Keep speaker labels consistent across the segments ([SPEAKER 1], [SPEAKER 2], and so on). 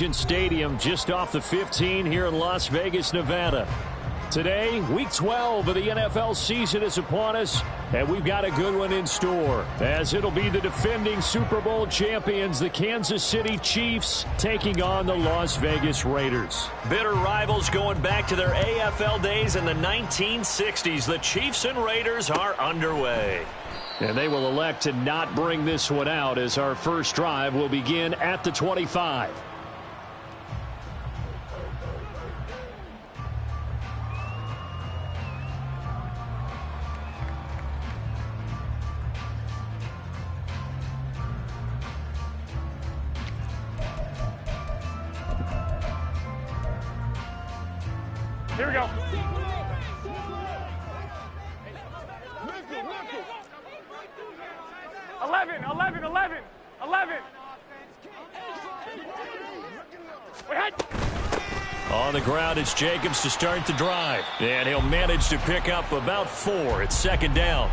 [SPEAKER 1] Stadium just off the 15 here in Las Vegas, Nevada. Today, week 12 of the NFL season is upon us, and we've got a good one in store, as it'll be the defending Super Bowl champions, the Kansas City Chiefs, taking on the Las Vegas Raiders.
[SPEAKER 2] Bitter rivals going back to their AFL days in the 1960s. The Chiefs and Raiders are underway.
[SPEAKER 1] And they will elect to not bring this one out, as our first drive will begin at the 25.
[SPEAKER 3] Here we go. 11.
[SPEAKER 1] On the ground, it's Jacobs to start the drive. And he'll manage to pick up about 4 at second down.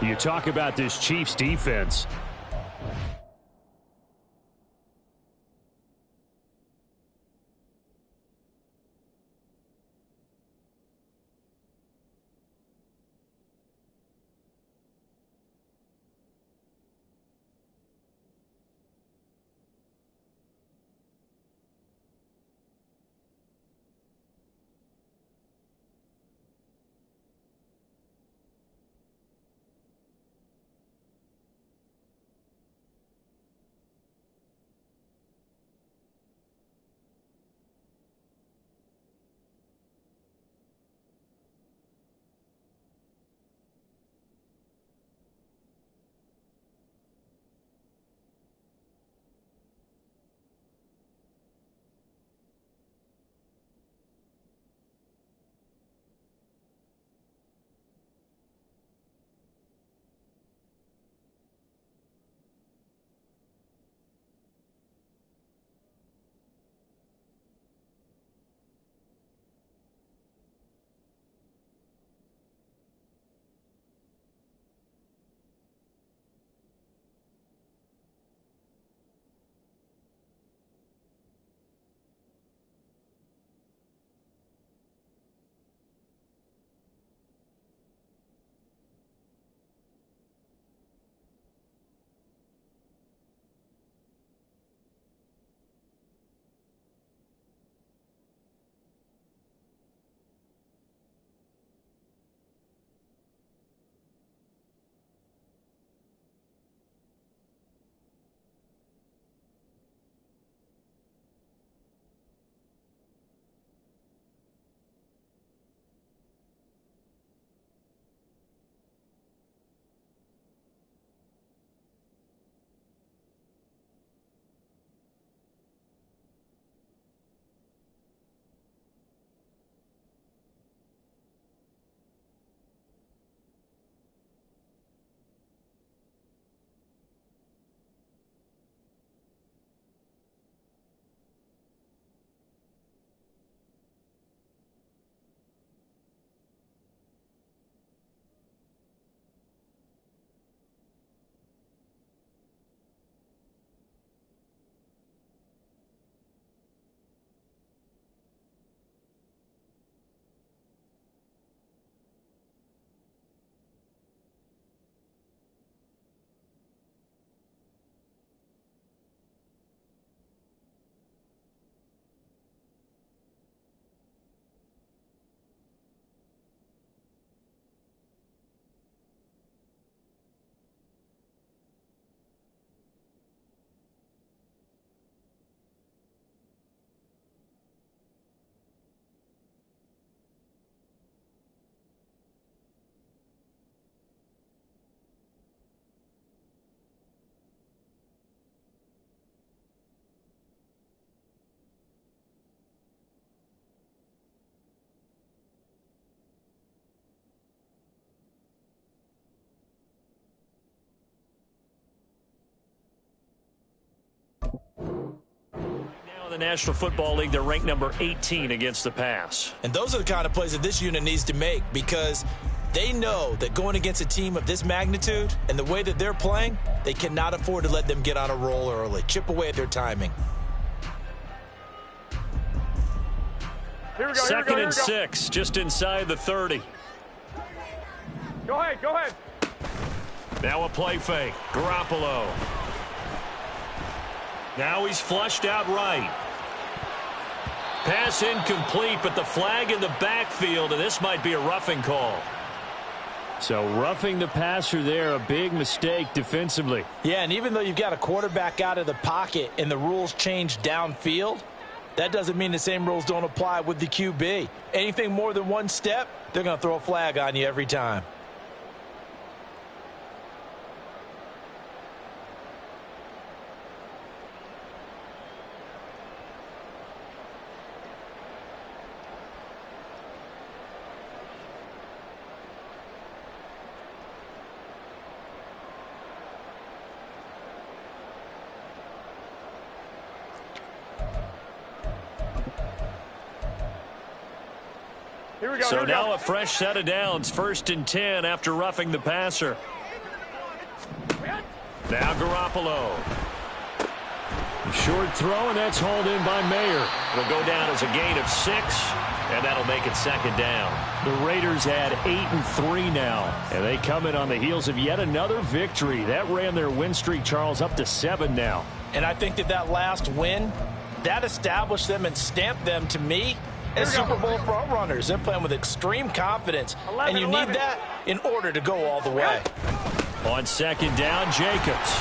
[SPEAKER 1] You talk about this Chiefs defense.
[SPEAKER 2] The National Football League, they're ranked number 18 against the pass.
[SPEAKER 4] And those are the kind of plays that this unit needs to make, because they know that going against a team of this magnitude and the way that they're playing, they cannot afford to let them get on a roll early. Chip away at their timing.
[SPEAKER 3] Here we go.
[SPEAKER 2] Second and 6, just inside the 30.
[SPEAKER 3] Go ahead. Go ahead.
[SPEAKER 2] Now a play fake. Garoppolo. Now he's flushed out right. Pass incomplete, but the flag in the backfield, and this might be a roughing call.
[SPEAKER 1] So roughing the passer there, a big mistake defensively.
[SPEAKER 4] Yeah, and even though you've got a quarterback out of the pocket and the rules change downfield, that doesn't mean the same rules don't apply with the QB. Anything more than one step, they're going to throw a flag on you every time.
[SPEAKER 2] So now a fresh set of downs, 1st and 10 after roughing the passer. Now Garoppolo.
[SPEAKER 1] Short throw, and that's hauled in by Mayer.
[SPEAKER 2] It'll go down as a gain of 6, and that'll make it 2nd down.
[SPEAKER 1] The Raiders add 8-3 now, and they come in on the heels of yet another victory. That ran their win streak, Charles, up to 7 now.
[SPEAKER 4] And I think that last win, that established them and stamped them, to me, as Super Bowl front runners. They're playing with extreme confidence, and you need that in order to go all the way.
[SPEAKER 2] On 2nd down, Jacobs.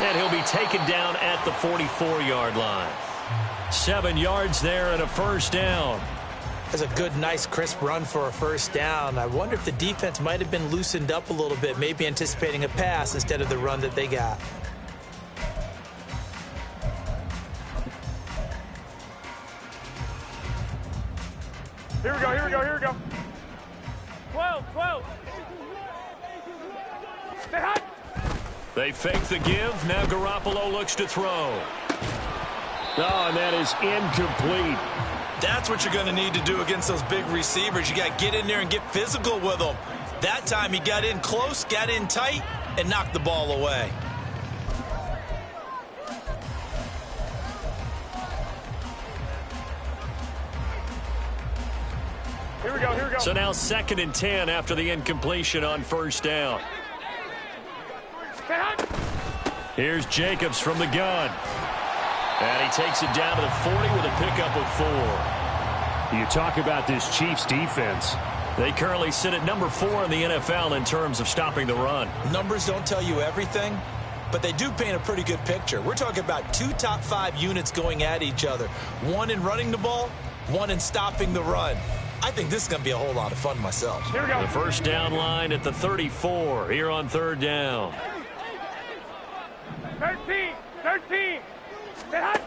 [SPEAKER 2] And he'll be taken down at the 44-yard line. 7 yards there and a 1st down.
[SPEAKER 4] That's a good, nice, crisp run for a 1st down. I wonder if the defense might have been loosened up a little bit, maybe anticipating a pass instead of the run that they got.
[SPEAKER 3] Here we go. 12. Stay hot.
[SPEAKER 2] They fake the give. Now Garoppolo looks to throw.
[SPEAKER 1] Oh, and that is incomplete.
[SPEAKER 4] That's what you're going to need to do against those big receivers. You got to get in there and get physical with them. That time he got in close, got in tight, and knocked the ball away.
[SPEAKER 3] Here we go.
[SPEAKER 2] So now 2nd and 10 after the incompletion on 1st down. Here's Jacobs from the gun. And he takes it down to the 40 with a pickup of 4.
[SPEAKER 1] You talk about this Chiefs defense.
[SPEAKER 2] They currently sit at number 4 in the NFL in terms of stopping the run.
[SPEAKER 4] Numbers don't tell you everything, but they do paint a pretty good picture. We're talking about 2 top 5 units going at each other. 1 in running the ball, 1 in stopping the run. I think this is going to be a whole lot of fun myself.
[SPEAKER 3] Here we go.
[SPEAKER 2] The 1st down line at the 34 here on 3rd down.
[SPEAKER 3] 13. Stay hot.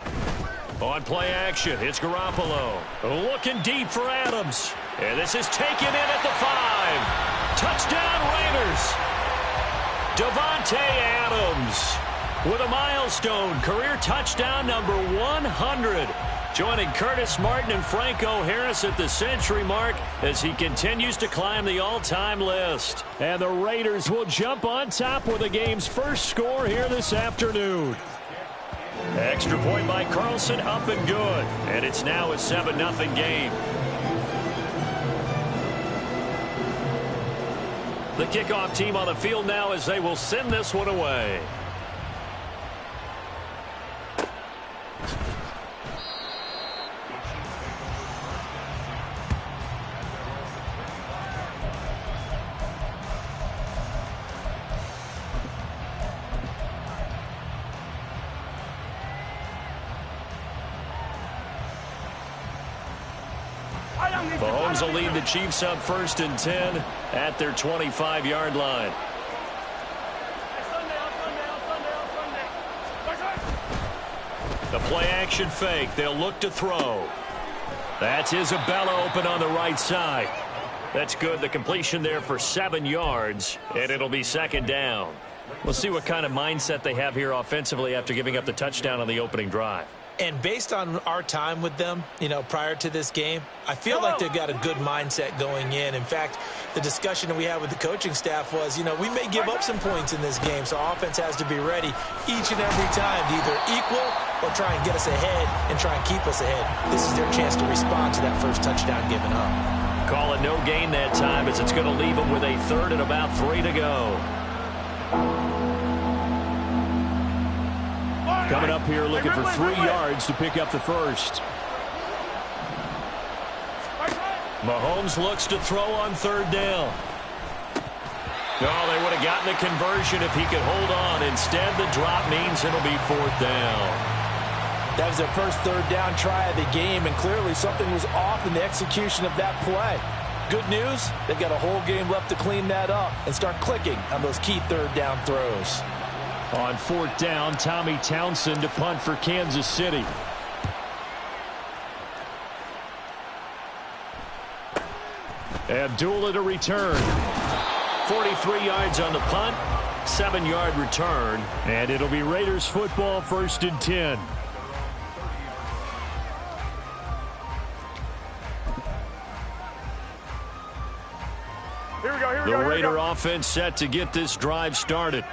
[SPEAKER 2] On play action, it's Garoppolo. Looking deep for Adams. And this is taken in at the 5. Touchdown Raiders. Davante Adams with a milestone career touchdown number 100. Joining Curtis Martin and Franco Harris at the century mark as he continues to climb the all-time list.
[SPEAKER 1] And the Raiders will jump on top with the game's first score here this afternoon.
[SPEAKER 2] Extra point by Carlson, up and good. And it's now a 7-0 game. The kickoff team on the field now as they will send this one away. Mahomes will lead the Chiefs up 1st and 10 at their 25-yard line. The play action fake. They'll look to throw. That's Isabella open on the right side. That's good. The completion there for 7 yards, and it'll be 2nd down. We'll see what kind of mindset they have here offensively after giving up the touchdown on the opening drive.
[SPEAKER 4] And based on our time with them, prior to this game, I feel like they've got a good mindset going in. In fact, the discussion that we had with the coaching staff was, we may give up some points in this game, so offense has to be ready each and every time to either equal or try and get us ahead and try and keep us ahead. This is their chance to respond to that first touchdown given up.
[SPEAKER 2] Call it no gain that time as it's going to leave them with a third and about 3 to go.
[SPEAKER 1] Coming up here looking for 3 yards to pick up the first.
[SPEAKER 2] Mahomes looks to throw on third down. Oh, they would have gotten the conversion if he could hold on. Instead, the drop means it'll be 4th down.
[SPEAKER 4] That was their first third down try of the game, and clearly something was off in the execution of that play. Good news, they've got a whole game left to clean that up and start clicking on those key third down throws.
[SPEAKER 1] On 4th down, Tommy Townsend to punt for Kansas City. Abdullah to return.
[SPEAKER 2] 43 yards on the punt, 7-yard return.
[SPEAKER 1] And it'll be Raiders football, 1st and 10.
[SPEAKER 3] Here we go.
[SPEAKER 1] The Raider offense set to get this drive started.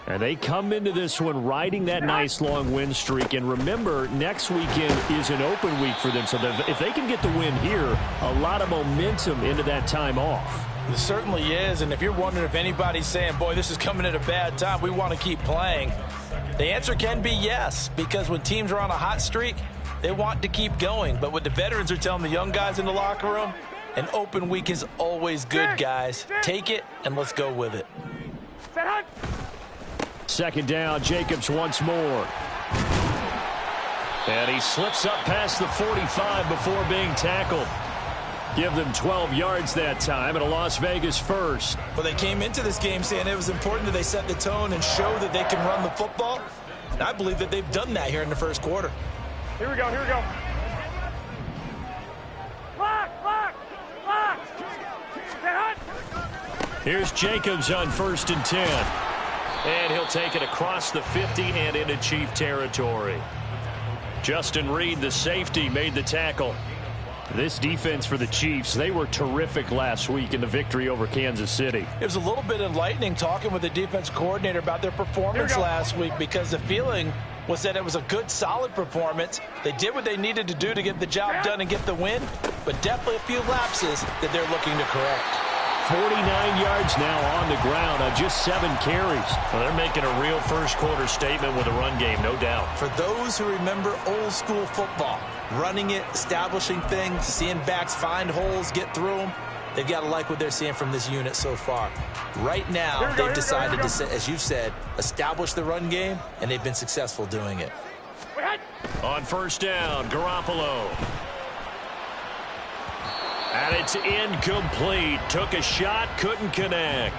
[SPEAKER 1] And they come into this one riding that nice long win streak. And remember, next weekend is an open week for them. So if they can get the win here, a lot of momentum into that time off.
[SPEAKER 4] It certainly is. And if you're wondering if anybody's saying, boy, this is coming at a bad time, we want to keep playing, the answer can be yes. Because when teams are on a hot streak, they want to keep going. But what the veterans are telling the young guys in the locker room, an open week is always good, guys. Take it, and let's go with it.
[SPEAKER 1] 2nd down, Jacobs once more.
[SPEAKER 2] And he slips up past the 45 before being tackled.
[SPEAKER 1] Give them 12 yards that time and a Las Vegas first.
[SPEAKER 4] Well, they came into this game saying it was important that they set the tone and show that they can run the football. And I believe that they've done that here in the first quarter.
[SPEAKER 3] Here we go. Lock.
[SPEAKER 2] Here's Jacobs on 1st and 10. And he'll take it across the 50 and into Chief territory. Justin Reed, the safety, made the tackle.
[SPEAKER 1] This defense for the Chiefs, they were terrific last week in the victory over Kansas City.
[SPEAKER 4] It was a little bit enlightening talking with the defense coordinator about their performance last week, because the feeling was that it was a good, solid performance. They did what they needed to do to get the job done and get the win, but definitely a few lapses that they're looking to correct.
[SPEAKER 1] 49 yards now on the ground on just 7 carries.
[SPEAKER 2] Well, they're making a real first-quarter statement with a run game, no doubt.
[SPEAKER 4] For those who remember old-school football, running it, establishing things, seeing backs find holes, get through them, they've got to like what they're seeing from this unit so far. Right now, they've decided to, as you've said, establish the run game, and they've been successful doing it.
[SPEAKER 2] On 1st down, Garoppolo. And it's incomplete. Took a shot, couldn't connect.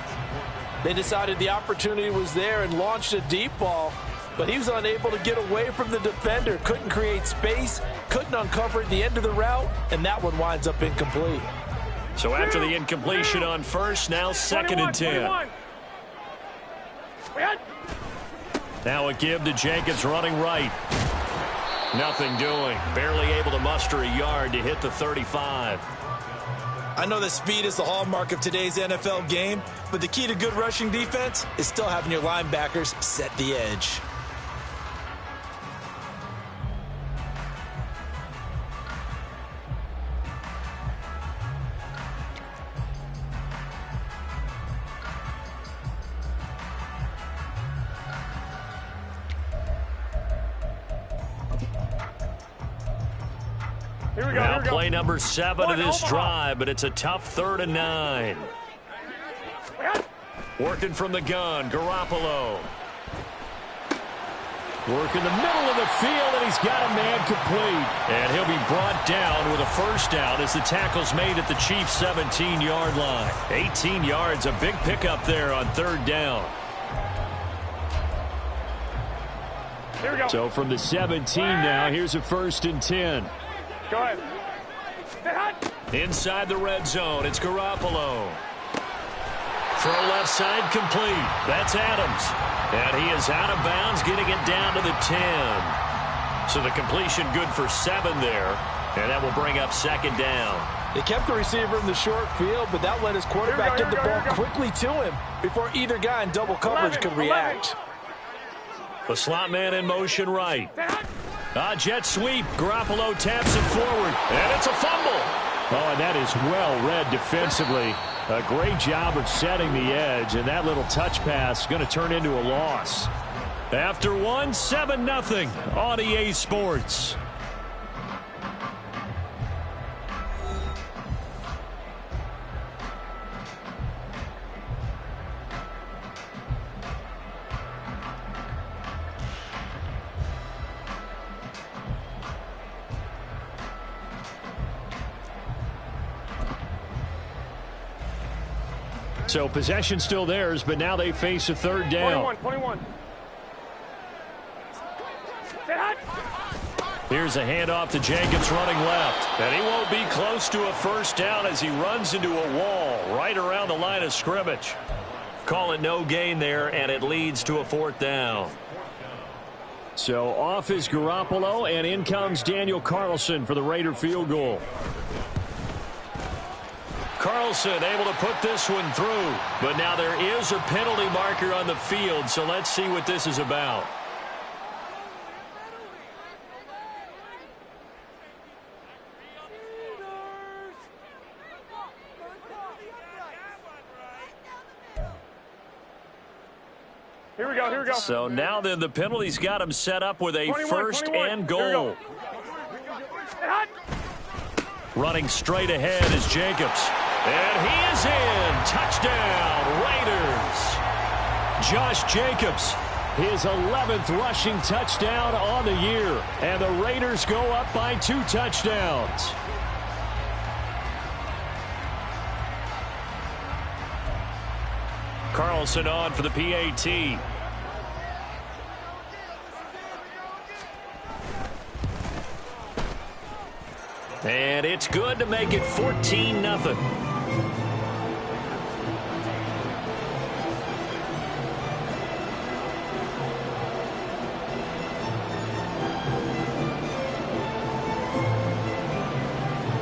[SPEAKER 4] They decided the opportunity was there and launched a deep ball, but he was unable to get away from the defender. Couldn't create space, couldn't uncover at the end of the route, and that one winds up incomplete.
[SPEAKER 2] So after the incompletion on 1st, now 2nd and 10. Now a give to Jacobs running right. Nothing doing. Barely able to muster a yard to hit the 35.
[SPEAKER 4] I know that speed is the hallmark of today's NFL game, but the key to good rushing defense is still having your linebackers set the edge.
[SPEAKER 2] Now play number 7 of this drive, but it's a tough 3rd and 9. Working from the gun, Garoppolo.
[SPEAKER 1] Working the middle of the field, and he's got a man complete.
[SPEAKER 2] And he'll be brought down with a 1st down as the tackle's made at the Chiefs' 17-yard line. 18 yards, a big pickup there on 3rd down.
[SPEAKER 3] Here we go.
[SPEAKER 1] So from the 17 now, here's a 1st and 10.
[SPEAKER 3] Go ahead.
[SPEAKER 2] Inside the red zone, it's Garoppolo. Throw left side complete. That's Adams. And he is out of bounds, getting it down to the 10. So the completion good for 7 there. And that will bring up 2nd down.
[SPEAKER 4] They kept the receiver in the short field, but that let his quarterback get the ball quickly to him before either guy in double coverage could react.
[SPEAKER 2] The slot man in motion right. Jet sweep. Garoppolo taps it forward, and it's a fumble.
[SPEAKER 1] Oh, and that is well read defensively. A great job of setting the edge, and that little touch pass is going to turn into a loss.
[SPEAKER 2] After one, 7-0 on EA Sports.
[SPEAKER 1] So possession still theirs, but now they face a third down.
[SPEAKER 3] 21.
[SPEAKER 2] Here's a handoff to Jacobs running left. And he won't be close to a first down as he runs into a wall right around the line of scrimmage. Call it no gain there, and it leads to a fourth down.
[SPEAKER 1] So off is Garoppolo, and in comes Daniel Carlson for the Raider field goal.
[SPEAKER 2] Carlson able to put this one through, but now there is a penalty marker on the field, so let's see what this is about.
[SPEAKER 3] Here we go.
[SPEAKER 2] So now then the penalty's got him set up with a first and goal. Running straight ahead is Jacobs. And he is in. Touchdown, Raiders.
[SPEAKER 1] Josh Jacobs, his 11th rushing touchdown on the year. And the Raiders go up by 2 touchdowns.
[SPEAKER 2] Carlson on for the PAT. And it's good to make it 14-0.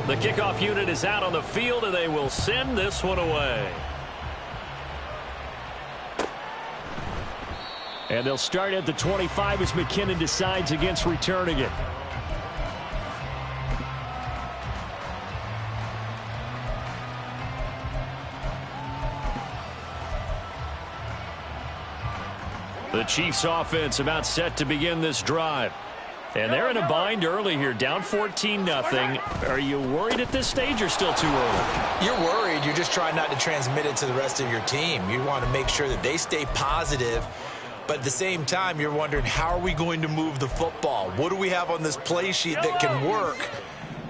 [SPEAKER 2] The kickoff unit is out on the field, and they will send this one away.
[SPEAKER 1] And they'll start at the 25 as McKinnon decides against returning it.
[SPEAKER 2] The Chiefs offense about set to begin this drive. And they're in a bind early here, down 14-0. Are you worried at this stage or still too early?
[SPEAKER 4] You're worried. You're just trying not to transmit it to the rest of your team. You want to make sure that they stay positive. But at the same time, you're wondering, how are we going to move the football? What do we have on this play sheet that can work?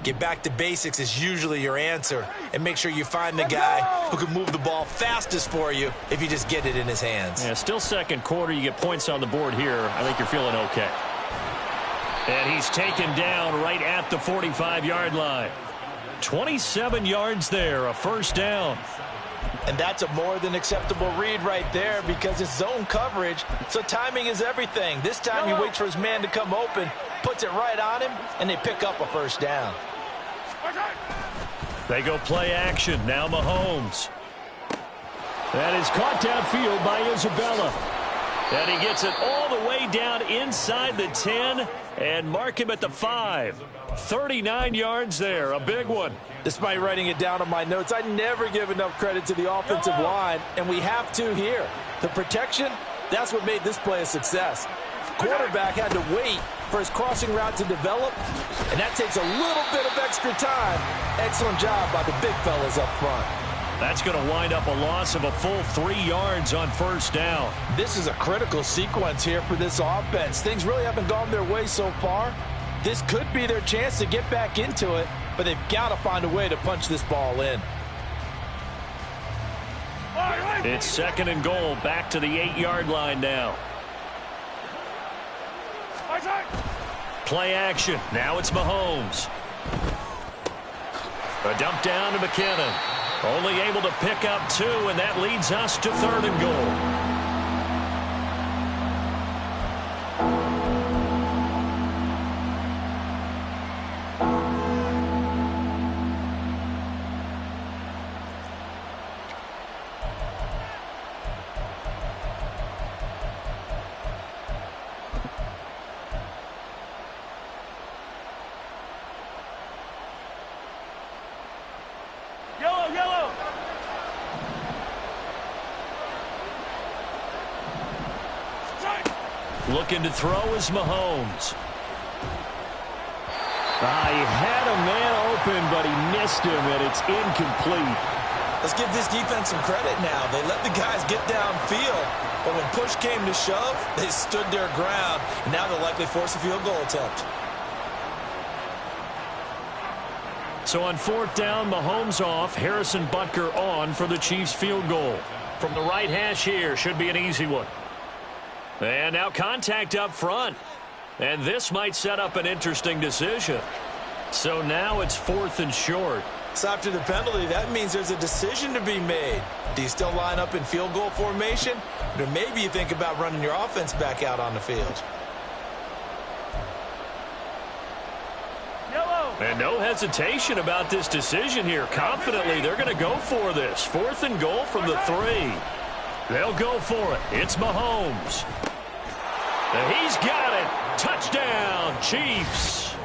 [SPEAKER 4] Get back to basics is usually your answer. And make sure you find the guy who can move the ball fastest for you if you just get it in his hands.
[SPEAKER 2] Yeah, still second quarter. You get points on the board here. I think you're feeling okay. And he's taken down right at the 45-yard line. 27 yards there, a first down.
[SPEAKER 4] And that's a more than acceptable read right there because it's zone coverage, so timing is everything. This time he waits for his man to come open, puts it right on him, and they pick up a first down.
[SPEAKER 2] They go play action. Now Mahomes.
[SPEAKER 1] That is caught downfield by Isabella.
[SPEAKER 2] And he gets it all the way down inside the 10 and mark him at the 5. 39 yards there, a big one.
[SPEAKER 4] Despite writing it down on my notes, I never give enough credit to the offensive line, and we have to here. The protection, that's what made this play a success. Quarterback had to wait for his crossing route to develop, and that takes a little bit of extra time. Excellent job by the big fellas up front.
[SPEAKER 2] That's going to wind up a loss of a full 3 yards on first down.
[SPEAKER 4] This is a critical sequence here for this offense. Things really haven't gone their way so far. This could be their chance to get back into it, but they've got to find a way to punch this ball in.
[SPEAKER 2] It's second and goal, back to the 8-yard line now. Play action. Now it's Mahomes. A dump down to McKinnon. Only able to pick up 2, and that leads us to third and goal. Looking to throw is Mahomes.
[SPEAKER 1] He had a man open, but he missed him, and it's incomplete.
[SPEAKER 4] Let's give this defense some credit now. They let the guys get downfield, but when push came to shove, they stood their ground, and now they'll likely force a field goal attempt.
[SPEAKER 2] So on 4th down, Mahomes off, Harrison Butker on for the Chiefs field goal. From the right hash here, should be an easy one. And now contact up front. And this might set up an interesting decision. So now it's 4th and short.
[SPEAKER 4] So after the penalty, that means there's a decision to be made. Do you still line up in field goal formation? Or maybe you think about running your offense back out on the field.
[SPEAKER 2] And no hesitation about this decision here. Confidently, they're going to go for this. 4th and goal from the 3. They'll go for it. It's Mahomes. And he's got it. Touchdown, Chiefs.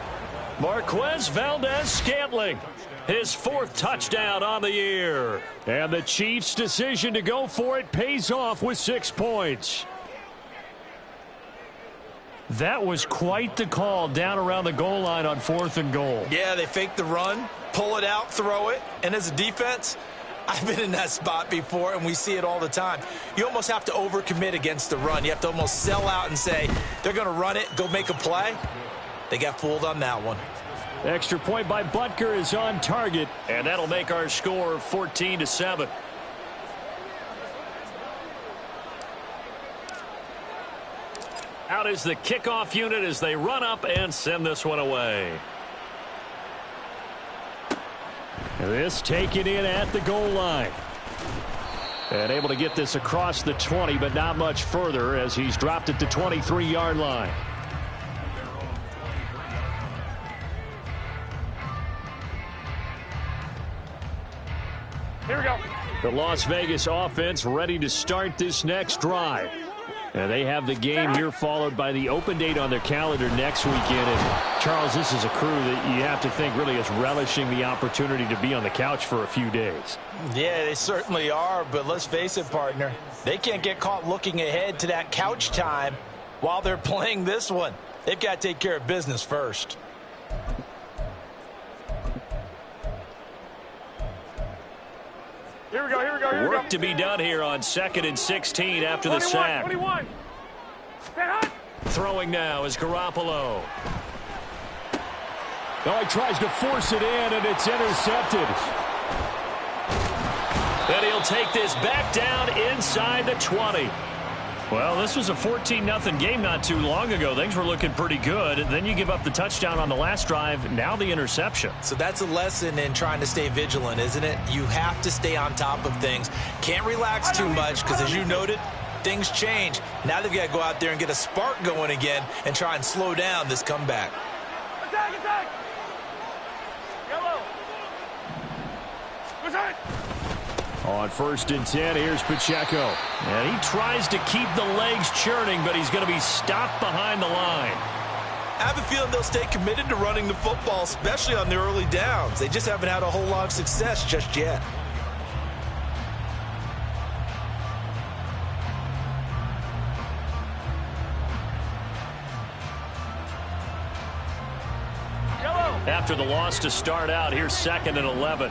[SPEAKER 2] Marquez Valdez-Scantling, his 4th touchdown on the year.
[SPEAKER 1] And the Chiefs' decision to go for it pays off with 6 points.
[SPEAKER 2] That was quite the call down around the goal line on 4th and goal.
[SPEAKER 4] Yeah, they fake the run, pull it out, throw it. And as a defense, I've been in that spot before, and we see it all the time. You almost have to overcommit against the run. You have to almost sell out and say, they're going to run it, go make a play. They got fooled on that one.
[SPEAKER 1] Extra point by Butker is on target.
[SPEAKER 2] And that'll make our score 14-7. Out is the kickoff unit as they run up and send this one away.
[SPEAKER 1] This taken in at the goal line. And able to get this across the 20, but not much further as he's dropped it to 23-yard line.
[SPEAKER 3] Here we go.
[SPEAKER 1] The Las Vegas offense ready to start this next drive. And they have the game here followed by the open date on their calendar next weekend. And Charles, this is a crew that you have to think really is relishing the opportunity to be on the couch for a few days.
[SPEAKER 4] Yeah, they certainly are, but let's face it, partner. They can't get caught looking ahead to that couch time while they're playing this one. They've got to take care of business first.
[SPEAKER 3] Here we go, here we go, here we go.
[SPEAKER 2] Work to be done here on 2nd and 16 after the sack.
[SPEAKER 3] 21. Stay hot.
[SPEAKER 2] Throwing now is Garoppolo.
[SPEAKER 1] Oh, he tries to force it in, and it's intercepted.
[SPEAKER 2] Then he'll take this back down inside the 20. Well, this was a 14-0 game not too long ago. Things were looking pretty good. Then you give up the touchdown on the last drive. Now the interception.
[SPEAKER 4] So that's a lesson in trying to stay vigilant, isn't it? You have to stay on top of things. Can't relax too much because, as you noted, things change. Now they've got to go out there and get a spark going again and try and slow down this comeback.
[SPEAKER 3] Attack, attack. Yellow. Attack.
[SPEAKER 1] On 1st and 10, here's Pacheco.
[SPEAKER 2] And he tries to keep the legs churning, but he's going to be stopped behind the line.
[SPEAKER 4] I have a feeling they'll stay committed to running the football, especially on their early downs. They just haven't had a whole lot of success just yet.
[SPEAKER 3] Yellow.
[SPEAKER 2] After the loss to start out, here's 2nd and 11.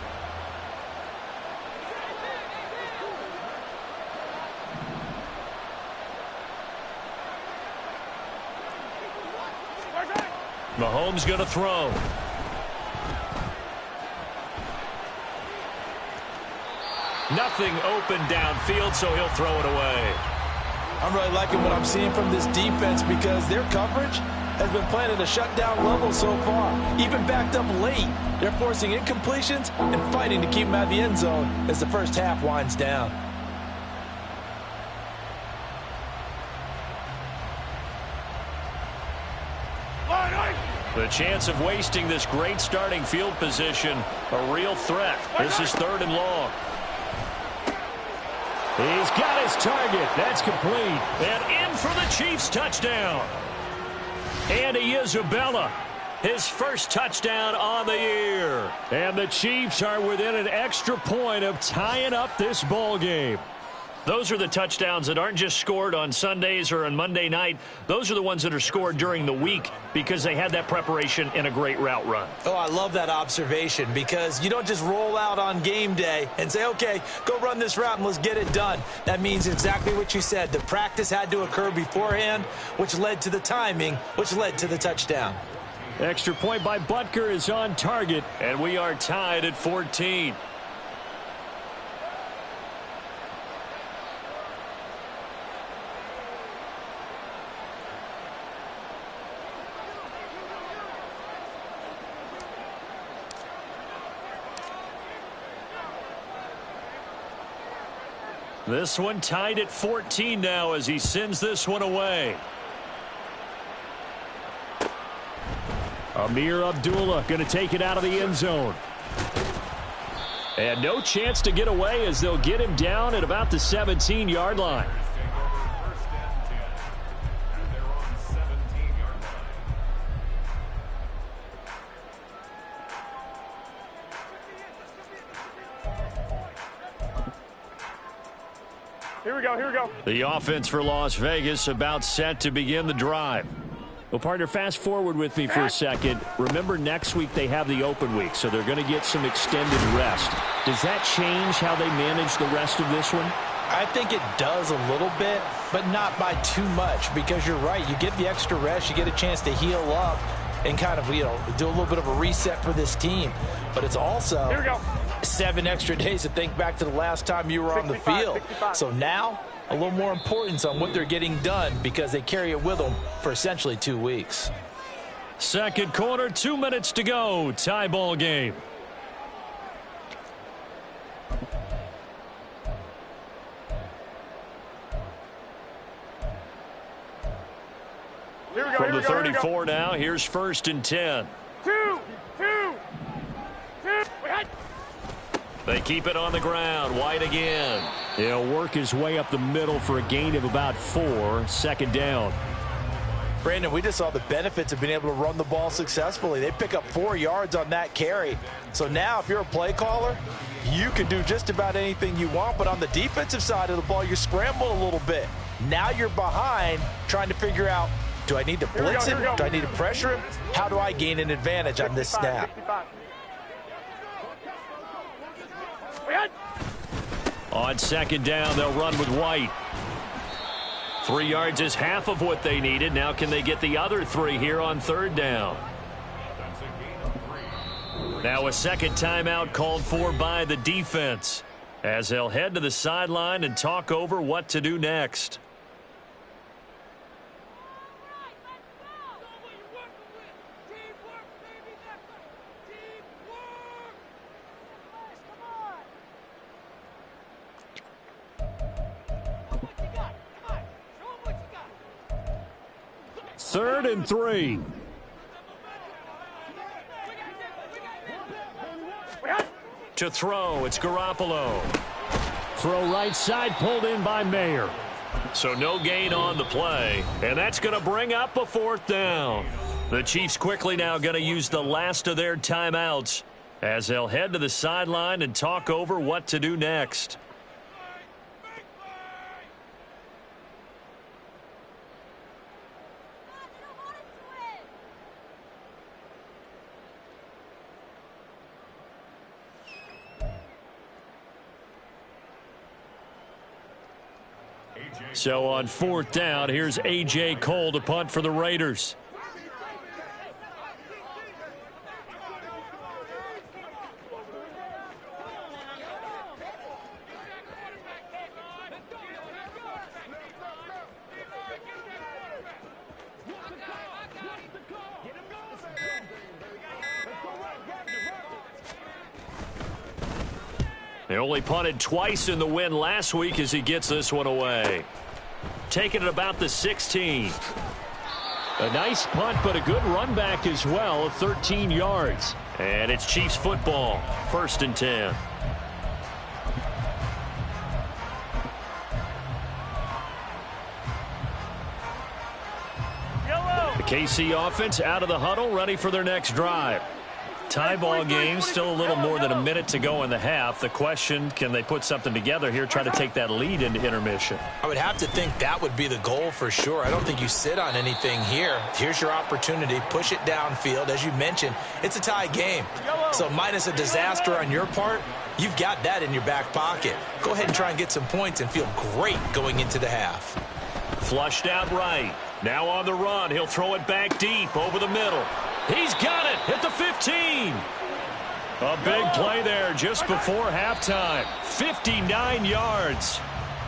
[SPEAKER 2] Mahomes going to throw. Nothing open downfield, so he'll throw it away.
[SPEAKER 4] I'm really liking what I'm seeing from this defense because their coverage has been playing at a shutdown level so far. Even backed up late, they're forcing incompletions and fighting to keep them out of the end zone as the first half winds down.
[SPEAKER 2] The chance of wasting this great starting field position, a real threat. This is 3rd and long.
[SPEAKER 1] He's got his target. That's complete.
[SPEAKER 2] And in for the Chiefs touchdown. Andy Isabella, his first touchdown on the year.
[SPEAKER 1] And the Chiefs are within an extra point of tying up this ball game.
[SPEAKER 2] Those are the touchdowns that aren't just scored on Sundays or on Monday night. Those are the ones that are scored during the week because they had that preparation and a great route run.
[SPEAKER 4] Oh, I love that observation because you don't just roll out on game day and say, okay, go run this route and let's get it done. That means exactly what you said. The practice had to occur beforehand, which led to the timing, which led to the touchdown.
[SPEAKER 1] Extra point by Butker is on target.
[SPEAKER 2] And we are tied at 14. This one tied at 14 now as he sends this one away.
[SPEAKER 1] Amir Abdullah going to take it out of the end zone. And no chance to get away as they'll get him down at about the 17-yard line.
[SPEAKER 3] Here we go, here we go.
[SPEAKER 2] The offense for Las Vegas about set to begin the drive.
[SPEAKER 1] Well, partner, fast forward with me for a second. Remember, next week they have the open week, so they're going to get some extended rest. Does that change how they manage the rest of this one?
[SPEAKER 4] I think it does a little bit, but not by too much because you're right. You get the extra rest. You get a chance to heal up and kind of, do a little bit of a reset for this team. But it's also
[SPEAKER 3] Here we go.
[SPEAKER 4] 7 extra days to think back to the last time you were on the
[SPEAKER 3] 65,
[SPEAKER 4] field.
[SPEAKER 3] 65.
[SPEAKER 4] So now a little more importance on what they're getting done because they carry it with them for essentially 2 weeks.
[SPEAKER 2] Second quarter, 2 minutes to go. Tie ball game.
[SPEAKER 3] Here we go,
[SPEAKER 2] From
[SPEAKER 3] here
[SPEAKER 2] the
[SPEAKER 3] we go, here we go.
[SPEAKER 2] 34 now, here's 1st and 10.
[SPEAKER 3] Two. We had.
[SPEAKER 2] They keep it on the ground. White again.
[SPEAKER 1] He'll work his way up the middle for a gain of about 4. Second down.
[SPEAKER 4] Brandon, we just saw the benefits of being able to run the ball successfully. They pick up 4 yards on that carry. So now if you're a play caller, you can do just about anything you want. But on the defensive side of the ball, you're scrambling a little bit. Now you're behind trying to figure out, do I need to blitz him? Do I need to pressure him? How do I gain an advantage on this
[SPEAKER 3] 65,
[SPEAKER 4] snap?
[SPEAKER 3] 65. We had.
[SPEAKER 2] On second down, they'll run with White. 3 yards is half of what they needed. Now can they get the other 3 here on third down? Now a second timeout called for by the defense as they'll head to the sideline and talk over what to do next.
[SPEAKER 1] Third and 3.
[SPEAKER 2] To throw, it's Garoppolo.
[SPEAKER 1] Throw right side, pulled in by Mayer.
[SPEAKER 2] So no gain on the play, and that's going to bring up a 4th down. The Chiefs quickly now going to use the last of their timeouts as they'll head to the sideline and talk over what to do next. So on 4th down, here's A.J. Cole to punt for the Raiders. They only punted twice in the win last week as he gets this one away. Taking it about the 16.
[SPEAKER 1] A nice punt, but a good run back as well, 13 yards.
[SPEAKER 2] And it's Chiefs football, 1st and 10.
[SPEAKER 3] Yellow.
[SPEAKER 2] The KC offense out of the huddle, ready for their next drive. Tie ball game, still a little more than a minute to go in the half. The question, can they put something together here, try to take that lead into intermission?
[SPEAKER 4] I would have to think that would be the goal for sure. I don't think you sit on anything here. Here's your opportunity. Push it downfield. As you mentioned, it's a tie game. So minus a disaster on your part, you've got that in your back pocket. Go ahead and try and get some points and feel great going into the half.
[SPEAKER 2] Flushed out right. Now on the run. He'll throw it back deep over the middle. He's got it at the 15. A big play there just before halftime. 59 yards.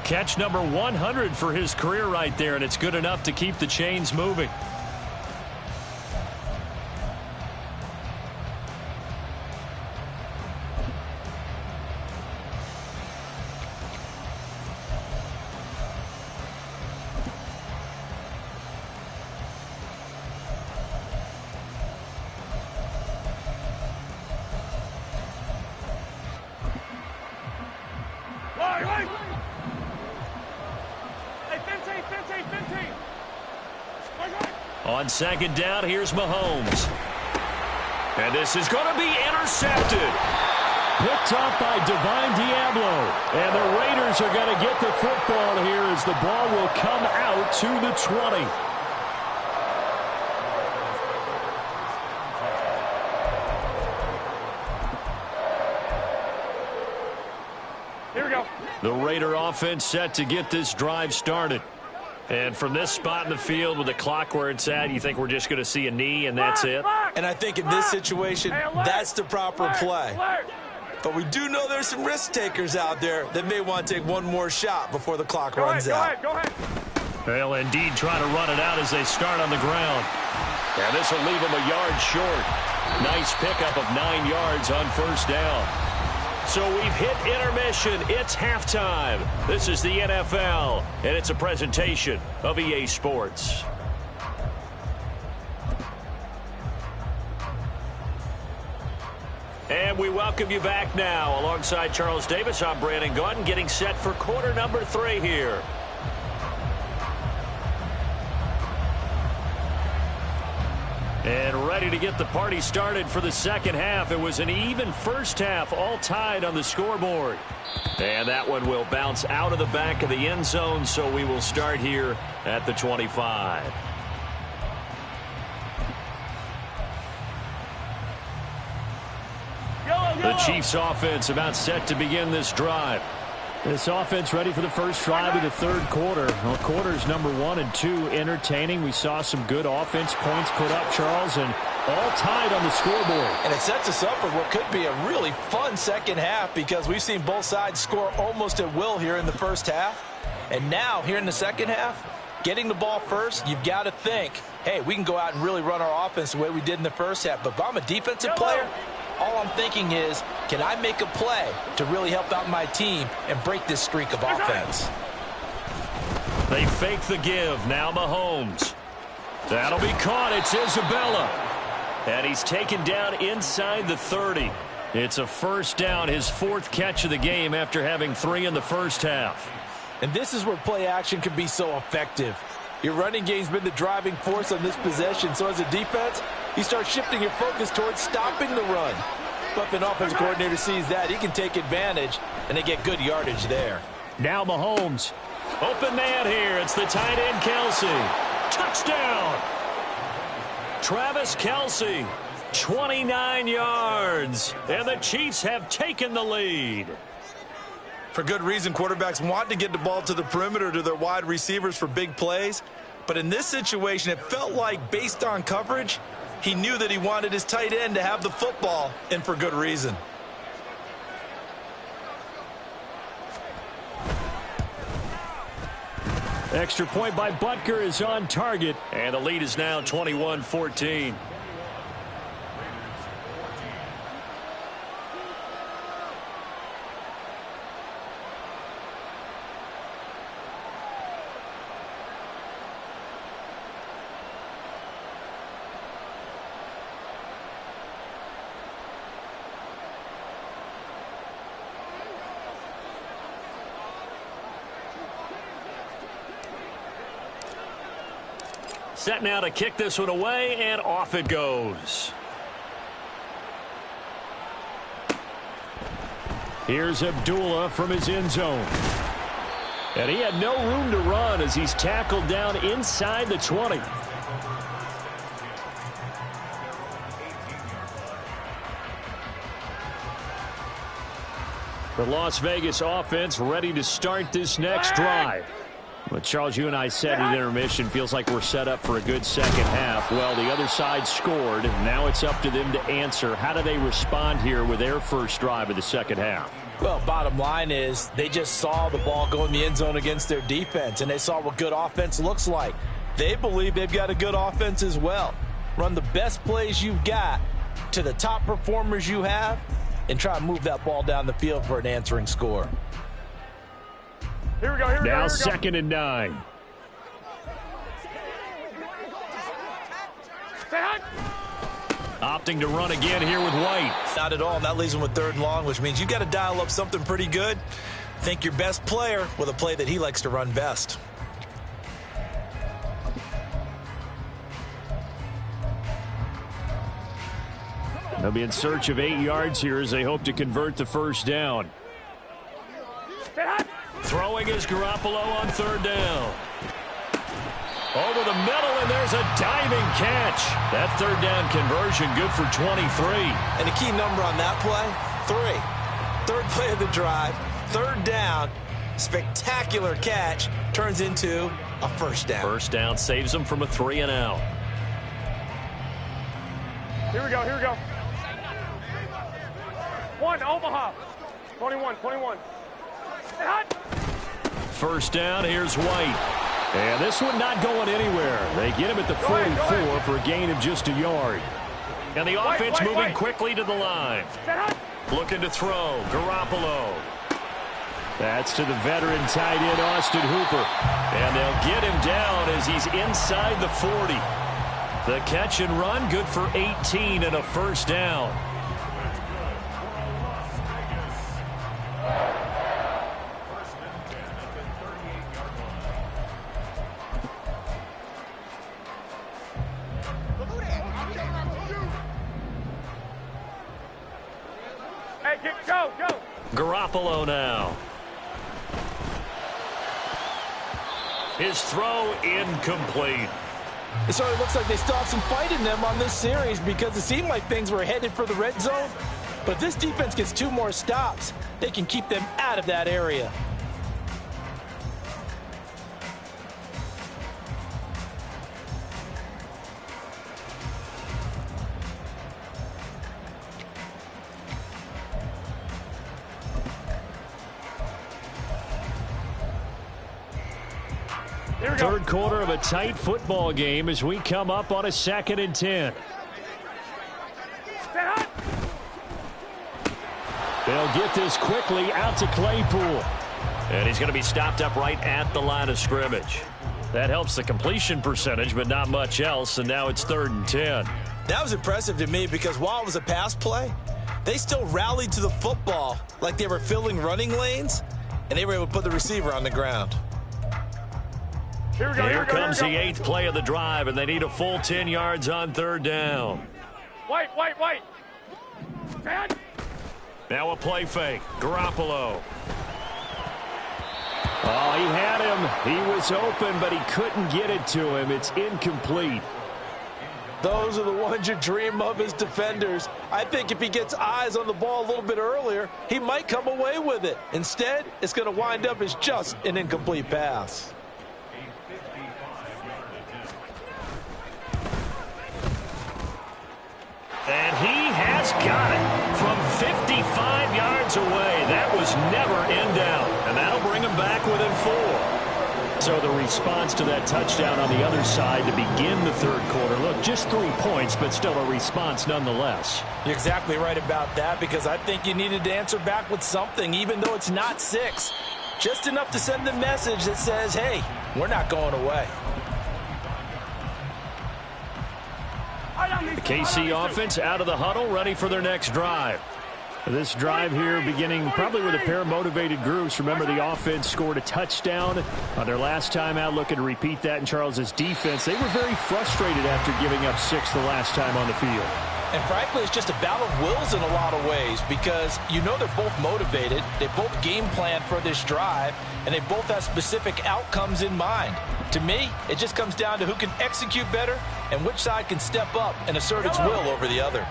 [SPEAKER 2] Catch number 100 for his career right there, and it's good enough to keep the chains moving. On second down, here's Mahomes. And this is going to be intercepted.
[SPEAKER 1] Picked up by Divine Diablo. And the Raiders are going to get the football here as the ball will come out to the 20.
[SPEAKER 3] Here we go.
[SPEAKER 2] The Raider offense set to get this drive started. And from this spot in the field with the clock where it's at, you think we're just going to see a knee and that's it?
[SPEAKER 4] And I think in this situation, that's the proper play. But we do know there's some risk takers out there that may want to take one more shot before the clock runs out.
[SPEAKER 3] Go ahead.
[SPEAKER 2] They'll indeed try to run it out as they start on the ground. And this will leave them a yard short. Nice pickup of 9 yards on first down. So we've hit intermission. It's halftime. This is the NFL, and it's a presentation of EA Sports. And we welcome you back now. Alongside Charles Davis, I'm Brandon Gaudin, getting set for quarter number 3 here. And ready to get the party started for the second half. It was an even first half, all tied on the scoreboard. And that one will bounce out of the back of the end zone, so we will start here at the 25. The Chiefs offense about set to begin this drive.
[SPEAKER 1] This offense ready for the first drive of the third quarter. Well, quarters number 1 and 2 entertaining. We saw some good offense points put up, Charles, and all tied on the scoreboard.
[SPEAKER 4] And it sets us up for what could be a really fun second half because we've seen both sides score almost at will here in the first half. And now, here in the second half, getting the ball first, you've got to think, hey, we can go out and really run our offense the way we did in the first half. But if I'm a defensive player, all I'm thinking is, can I make a play to really help out my team and break this streak of offense?
[SPEAKER 2] They fake the give. Now Mahomes. That'll be caught. It's Isabella. And he's taken down inside the 30. It's a first down, his 4th catch of the game after having 3 in the first half.
[SPEAKER 4] And this is where play action can be so effective. Your running game's been the driving force on this possession. So as a defense, you start shifting your focus towards stopping the run. But if an offensive coordinator sees that, he can take advantage, and they get good yardage there.
[SPEAKER 1] Now Mahomes.
[SPEAKER 2] Open man here. It's the tight end, Kelsey. Touchdown. Travis Kelsey, 29 yards. And the Chiefs have taken the lead.
[SPEAKER 4] For good reason, quarterbacks want to get the ball to the perimeter to their wide receivers for big plays. But in this situation, it felt like, based on coverage, he knew that he wanted his tight end to have the football, and for good reason.
[SPEAKER 1] Extra point by Butker is on target.
[SPEAKER 2] And the lead is now 21-14. Set now to kick this one away, and off it goes.
[SPEAKER 1] Here's Abdullah from his end zone. And he had no room to run as he's tackled down inside the 20. The Las Vegas offense ready to start this next drive. But Charles, you and I said at intermission, feels like we're set up for a good second half. Well, the other side scored. Now it's up to them to answer. How do they respond here with their first drive of the second half?
[SPEAKER 4] Well, bottom line is they just saw the ball go in the end zone against their defense, and they saw what good offense looks like. They believe they've got a good offense as well. Run the best plays you've got to the top performers you have, and try to move that ball down the field for an answering score.
[SPEAKER 3] Here we go.
[SPEAKER 1] Now 2nd and 9.
[SPEAKER 2] Opting to run again here with White.
[SPEAKER 4] Not at all, and that leaves him with 3rd and long, which means you've got to dial up something pretty good. Think your best player with a play that he likes to run best.
[SPEAKER 1] They'll be in search of 8 yards here as they hope to convert the first down.
[SPEAKER 2] Throwing is Garoppolo on 3rd down. Over the middle, and there's a diving catch. That 3rd down conversion good for 23.
[SPEAKER 4] And the key number on that play, 3. 3rd play of the drive, 3rd down, spectacular catch, turns into a first down.
[SPEAKER 2] First down saves them from a 3 and out.
[SPEAKER 3] Here we go. 1, Omaha. 21.
[SPEAKER 2] First down, here's White.
[SPEAKER 1] And this one not going anywhere. They get him at the 44 for a gain of just a yard.
[SPEAKER 2] And the offense moving quickly to the line. Looking to throw, Garoppolo.
[SPEAKER 1] That's to the veteran tight end, Austin Hooper.
[SPEAKER 2] And they'll get him down as he's inside the 40. The catch and run good for 18 and a first down.
[SPEAKER 3] Go.
[SPEAKER 2] Garoppolo now. His throw incomplete.
[SPEAKER 4] It sort of looks like they still have some fight in them on this series because it seemed like things were headed for the red zone. But this defense gets 2 more stops. They can keep them out of that area.
[SPEAKER 1] Third quarter of a tight football game as we come up on a 2nd and 10. They'll get this quickly out to Claypool.
[SPEAKER 2] And he's going to be stopped up right at the line of scrimmage. That helps the completion percentage, but not much else, and now it's 3rd and 10.
[SPEAKER 4] That was impressive to me because while it was a pass play, they still rallied to the football like they were filling running lanes, and they were able to put the receiver on the ground.
[SPEAKER 2] Here comes the 8th play of the drive, and they need a full 10 yards on 3rd down.
[SPEAKER 3] White.
[SPEAKER 2] Now a play fake. Garoppolo.
[SPEAKER 1] Oh, he had him. He was open, but he couldn't get it to him. It's incomplete.
[SPEAKER 4] Those are the ones you dream of as defenders. I think if he gets eyes on the ball a little bit earlier, he might come away with it. Instead, it's going to wind up as just an incomplete pass.
[SPEAKER 2] And he has got it from 55 yards away. That was never in doubt. And that'll bring him back within 4.
[SPEAKER 1] So the response to that touchdown on the other side to begin the 3rd quarter. Look, just 3 points, but still a response nonetheless.
[SPEAKER 4] You're exactly right about that because I think you needed to answer back with something, even though it's not 6. Just enough to send the message that says, hey, we're not going away.
[SPEAKER 1] The KC offense out of the huddle, ready for their next drive. This drive here beginning probably with a pair of motivated groups. Remember, the offense scored a touchdown on their last time out, looking to repeat that in Charles's defense. They were very frustrated after giving up 6 the last time on the field.
[SPEAKER 4] And frankly, it's just a battle of wills in a lot of ways because you know they're both motivated, they both game plan for this drive, and they both have specific outcomes in mind. To me, it just comes down to who can execute better and which side can step up and assert its will over the other.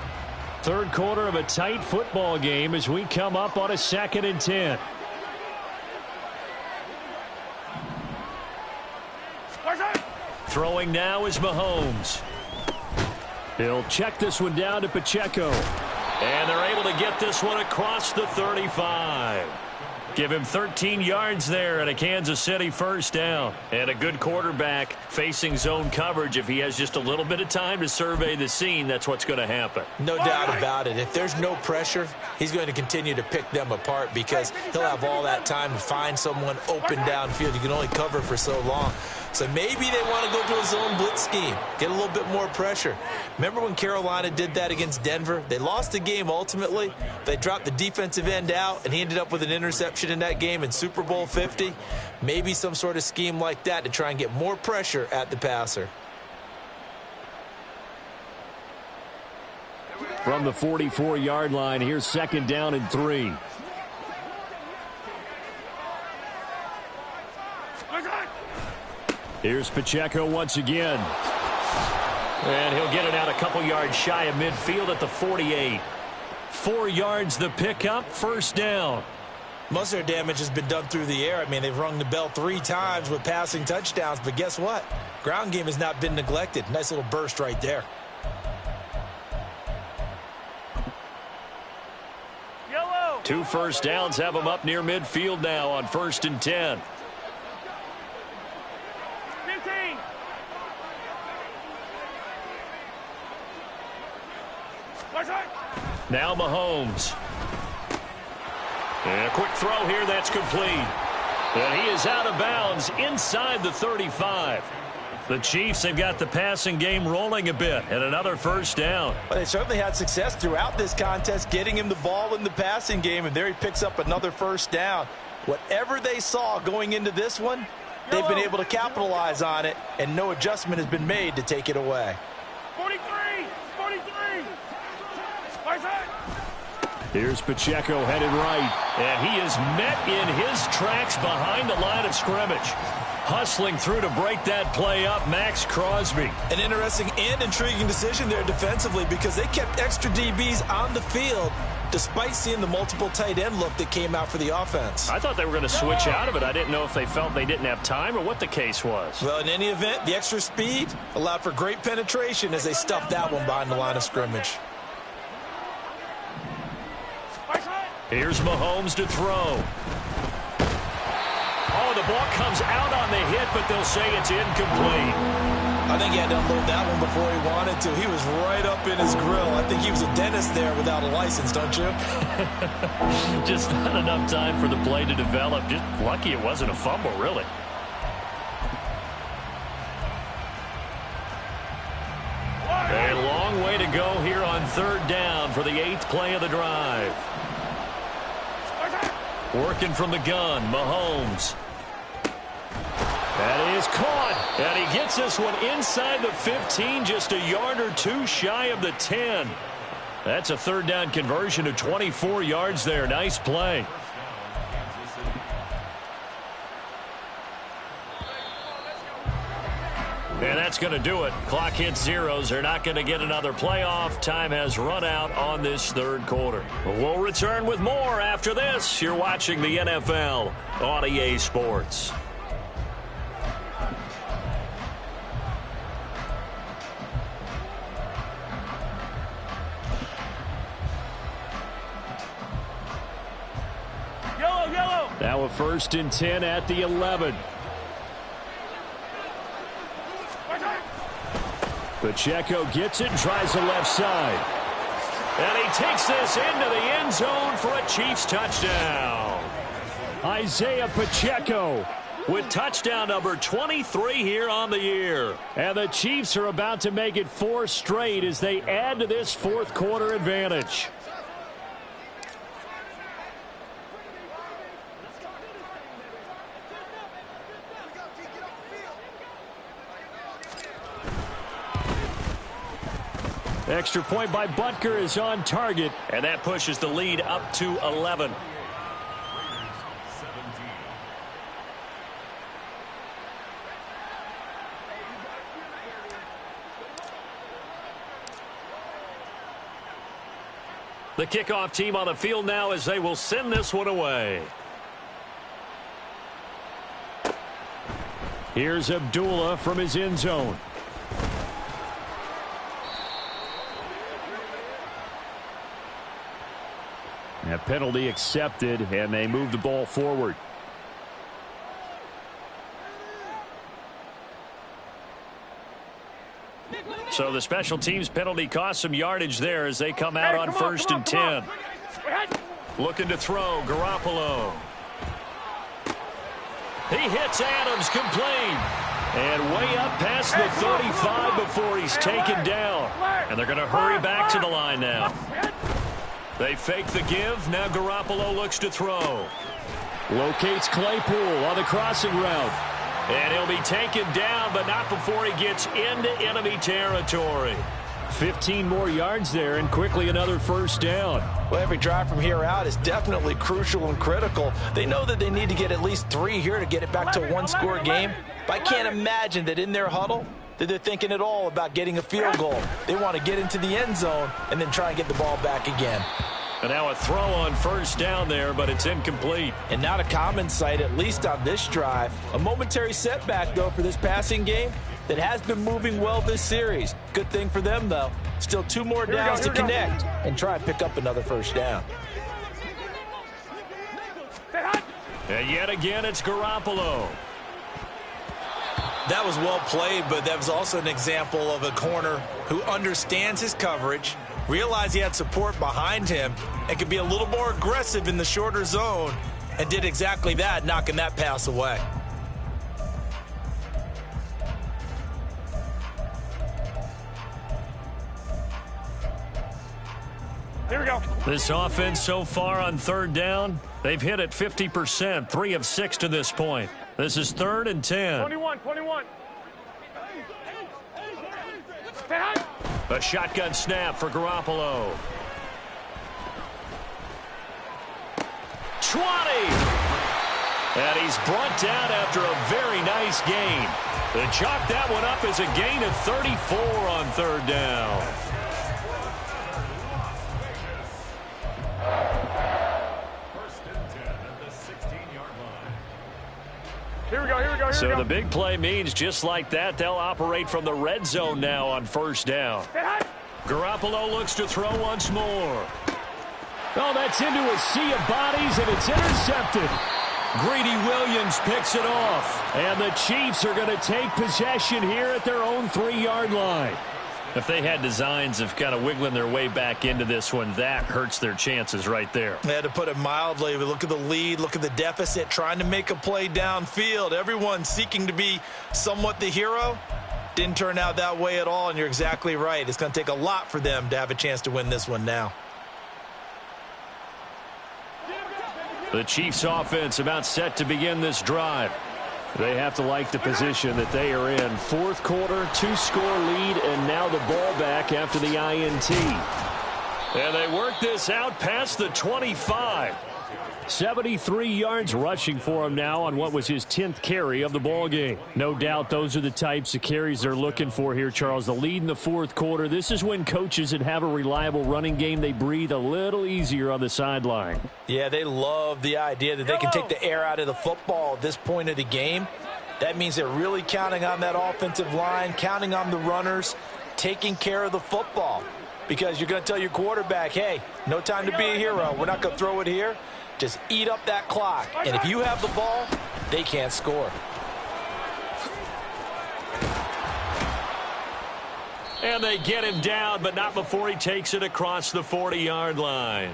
[SPEAKER 1] Third quarter of a tight football game as we come up on a 2nd and 10. Throwing now is Mahomes. He'll check this one down to Pacheco.
[SPEAKER 2] And they're able to get this one across the 35. Give him 13 yards there and a Kansas City first down. And a good quarterback facing zone coverage. If he has just a little bit of time to survey the scene, that's what's going to happen.
[SPEAKER 4] No doubt about it. If there's no pressure, he's going to continue to pick them apart because he'll have all that time to find someone open downfield. You can only cover for so long. So maybe they want to go to a zone blitz scheme, get a little bit more pressure. Remember when Carolina did that against Denver? They lost the game ultimately. They dropped the defensive end out, and he ended up with an interception in that game in Super Bowl 50. Maybe some sort of scheme like that to try and get more pressure at the passer.
[SPEAKER 1] From the 44-yard line, here's 2nd down and 3. Here's Pacheco once again.
[SPEAKER 2] And he'll get it out a couple yards shy of midfield at the 48.
[SPEAKER 1] 4 yards the pickup, first down.
[SPEAKER 4] Most of their damage has been done through the air. I mean, they've rung the bell 3 times with passing touchdowns, but guess what? Ground game has not been neglected. Nice little burst right there.
[SPEAKER 3] Yellow.
[SPEAKER 2] 2 first downs have them up near midfield now on 1st and 10.
[SPEAKER 3] 15.
[SPEAKER 2] Now Mahomes. And a quick throw here that's complete. And he is out of bounds inside the 35.
[SPEAKER 1] The Chiefs have got the passing game rolling a bit, and another first down.
[SPEAKER 4] Well, they certainly had success throughout this contest getting him the ball in the passing game, and there he picks up another first down. Whatever they saw going into this one, they've been able to capitalize on it, and no adjustment has been made to take it away.
[SPEAKER 3] 43.
[SPEAKER 1] Here's Pacheco headed right.
[SPEAKER 2] And he is met in his tracks behind the line of scrimmage.
[SPEAKER 1] Hustling through to break that play up, Max Crosby.
[SPEAKER 4] An interesting and intriguing decision there defensively because they kept extra DBs on the field despite seeing the multiple tight end look that came out for the offense.
[SPEAKER 2] I thought they were going to switch out of it. I didn't know if they felt they didn't have time or what the case was.
[SPEAKER 4] Well, in any event, the extra speed allowed for great penetration as they stuffed that one behind the line of scrimmage.
[SPEAKER 2] Here's Mahomes to throw. Oh, the ball comes out on the hit, but they'll say it's incomplete.
[SPEAKER 4] I think he had to unload that one before he wanted to. He was right up in his grill. I think he was a dentist there without a license, don't you?
[SPEAKER 2] Just not enough time for the play to develop. Just lucky it wasn't a fumble, really. A long way to go here on 3rd down for the 8th play of the drive. Working from the gun, Mahomes.
[SPEAKER 1] That is caught.
[SPEAKER 2] And he gets this one inside the 15, just a yard or 2 shy of the 10.
[SPEAKER 1] That's a 3rd down conversion of 24 yards there. Nice play.
[SPEAKER 2] And that's going to do it. Clock hits zeros. They're not going to get another playoff. Time has run out on this 3rd quarter. We'll return with more after this. You're watching the NFL on EA Sports.
[SPEAKER 3] Yellow.
[SPEAKER 1] Now a 1st and 10 at the 11. Pacheco gets it and tries the left side.
[SPEAKER 2] And he takes this into the end zone for a Chiefs touchdown.
[SPEAKER 1] Isaiah Pacheco
[SPEAKER 2] with touchdown number 23 here on the year.
[SPEAKER 1] And the Chiefs are about to make it 4 straight as they add to this 4th quarter advantage. Extra point by Butker is on target.
[SPEAKER 2] And that pushes the lead up to 11. The kickoff team on the field now as they will send this one away.
[SPEAKER 1] Here's Abdullah from his end zone. A penalty accepted, and they move the ball forward.
[SPEAKER 2] So the special teams penalty cost some yardage there as they come out on first and 10. Looking to throw, Garoppolo. He hits Adams complete.
[SPEAKER 1] And way up past the 35 before he's taken down.
[SPEAKER 2] And they're going to hurry back to the line now. They fake the give. Now Garoppolo looks to throw.
[SPEAKER 1] Locates Claypool on the crossing route.
[SPEAKER 2] And he'll be taken down, but not before he gets into enemy territory.
[SPEAKER 1] 15 more yards there, and quickly another first down.
[SPEAKER 4] Well, every drive from here out is definitely crucial and critical. They know that they need to get at least 3 here to get it back to a one-score game. But I can't imagine that in their huddle that they're thinking at all about getting a field goal. They want to get into the end zone and then try and get the ball back again.
[SPEAKER 2] And now a throw on first down there, but it's incomplete.
[SPEAKER 4] And not a common sight, at least on this drive. A momentary setback, though, for this passing game that has been moving well this series. Good thing for them, though. Still 2 more downs to connect and try and pick up another first down.
[SPEAKER 2] And yet again, it's Garoppolo.
[SPEAKER 4] That was well played, but that was also an example of a corner who understands his coverage, realized he had support behind him, and could be a little more aggressive in the shorter zone, and did exactly that, knocking that pass away.
[SPEAKER 3] Here we go.
[SPEAKER 2] This offense so far on third down, they've hit it 50%, 3 of 6 to this point. This is 3rd and 10.
[SPEAKER 3] 21.
[SPEAKER 2] A shotgun snap for Garoppolo. 20. And he's brought down after a very nice gain. They chalk that one up as a gain of 34 on third down.
[SPEAKER 3] Here we go.
[SPEAKER 2] So the big play means just like that, they'll operate from the red zone now on first down. Garoppolo looks to throw once more.
[SPEAKER 1] Oh, that's into a sea of bodies, and it's intercepted.
[SPEAKER 2] Greedy Williams picks it off.
[SPEAKER 1] And the Chiefs are going to take possession here at their own 3-yard line.
[SPEAKER 2] If they had designs of kind of wiggling their way back into this one, that hurts their chances right there.
[SPEAKER 4] They had to put it mildly. But look at the lead, look at the deficit, trying to make a play downfield. Everyone seeking to be somewhat the hero. Didn't turn out that way at all, and you're exactly right. It's going to take a lot for them to have a chance to win this one now.
[SPEAKER 1] The Chiefs offense about set to begin this drive. They have to like the position that they are in. 4th quarter, 2-score lead, and now the ball back after the INT.
[SPEAKER 2] And they work this out past the 25.
[SPEAKER 1] 73 yards rushing for him now on what was his 10th carry of the ball game. No doubt those are the types of carries they're looking for here, Charles. The lead in the 4th quarter. This is when coaches that have a reliable running game, they breathe a little easier on the sideline.
[SPEAKER 4] Yeah, they love the idea that they can take the air out of the football at this point of the game. That means they're really counting on that offensive line, counting on the runners, taking care of the football. Because you're going to tell your quarterback, hey, no time to be a hero. We're not going to throw it here. Just eat up that clock. And if you have the ball, they can't score.
[SPEAKER 2] And they get him down, but not before he takes it across the 40-yard line.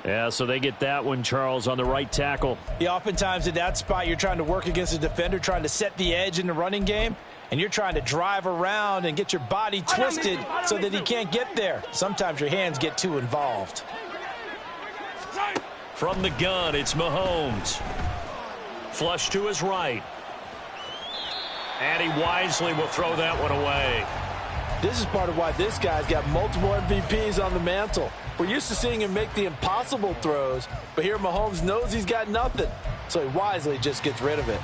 [SPEAKER 1] Yeah, so they get that one, Charles, on the right tackle.
[SPEAKER 4] Yeah, oftentimes at that spot, you're trying to work against a defender, trying to set the edge in the running game, and you're trying to drive around and get your body twisted so that he can't get there. Sometimes your hands get too involved.
[SPEAKER 2] From the gun, it's Mahomes. Flush to his right. And he wisely will throw that one away.
[SPEAKER 5] This is part of why this guy's got multiple MVPs on the mantle. We're used to seeing him make the impossible throws, but here Mahomes knows he's got nothing, so he wisely just gets rid of it.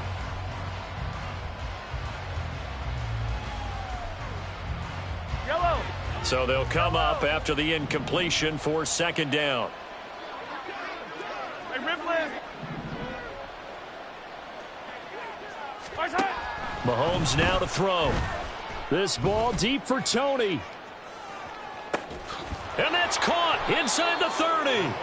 [SPEAKER 3] Yellow.
[SPEAKER 2] So they'll come up after the incompletion for second down.
[SPEAKER 3] Hey, Ripley.
[SPEAKER 2] Mahomes now to throw.
[SPEAKER 1] This ball deep for Tony.
[SPEAKER 2] And that's caught inside the 30.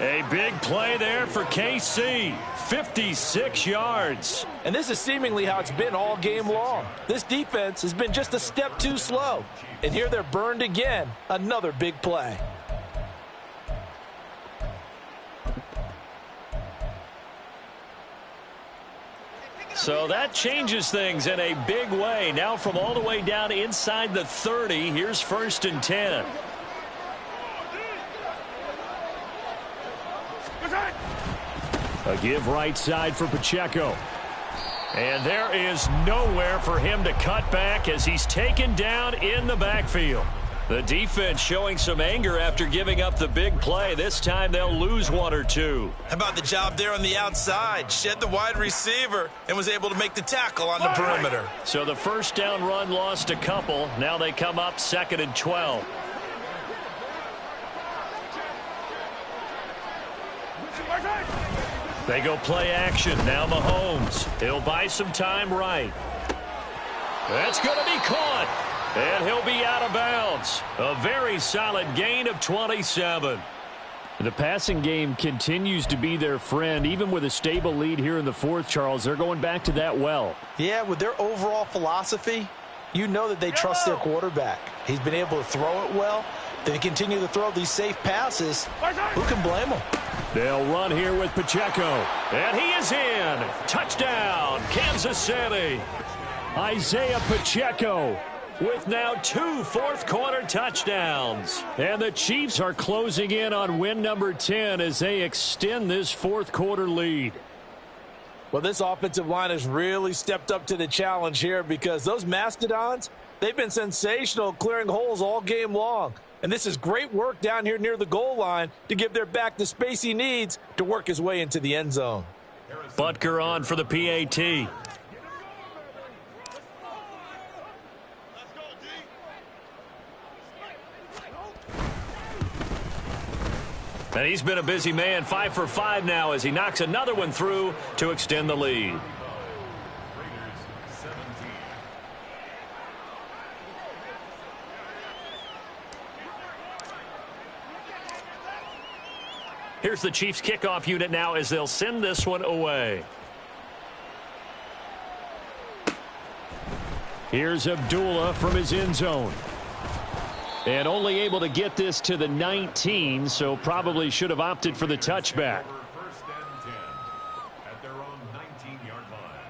[SPEAKER 2] A big play there for KC. 56 yards.
[SPEAKER 5] And this is seemingly how it's been all game long. This defense has been just a step too slow. And here they're burned again. Another big play.
[SPEAKER 2] So that changes things in a big way. Now from all the way down inside the 30, here's 1st and 10.
[SPEAKER 1] A give right side for Pacheco.
[SPEAKER 2] And there is nowhere for him to cut back as he's taken down in the backfield. The defense showing some anger after giving up the big play. This time they'll lose one or two.
[SPEAKER 4] How about the job there on the outside? Shed the wide receiver and was able to make the tackle on the perimeter.
[SPEAKER 2] So the first down run lost a couple. Now they come up 2nd and 12. They go play action. Now Mahomes. He'll buy some time right. That's going to be caught. And he'll be out of bounds. A very solid gain of 27.
[SPEAKER 1] The passing game continues to be their friend. Even with a stable lead here in the 4th, Charles, they're going back to that well.
[SPEAKER 5] Yeah, with their overall philosophy, you know that they trust their quarterback. He's been able to throw it well. They continue to throw these safe passes. Who can blame them?
[SPEAKER 1] They'll run here with Pacheco.
[SPEAKER 2] And he is in. Touchdown, Kansas City.
[SPEAKER 1] Isaiah Pacheco
[SPEAKER 2] with now 2 fourth-quarter touchdowns.
[SPEAKER 1] And the Chiefs are closing in on win number 10 as they extend this 4th-quarter lead.
[SPEAKER 5] Well, this offensive line has really stepped up to the challenge here because those Mastodons, they've been sensational clearing holes all game long. And this is great work down here near the goal line to give their back the space he needs to work his way into the end zone.
[SPEAKER 2] Butker on for the PAT. And he's been a busy man, 5 for 5 now as he knocks another one through to extend the lead. Here's the Chiefs kickoff unit now as they'll send this one away.
[SPEAKER 1] Here's Abdullah from his end zone. And only able to get this to the 19, so probably should have opted for the touchback.
[SPEAKER 6] First and 10 at their own 19-yard line.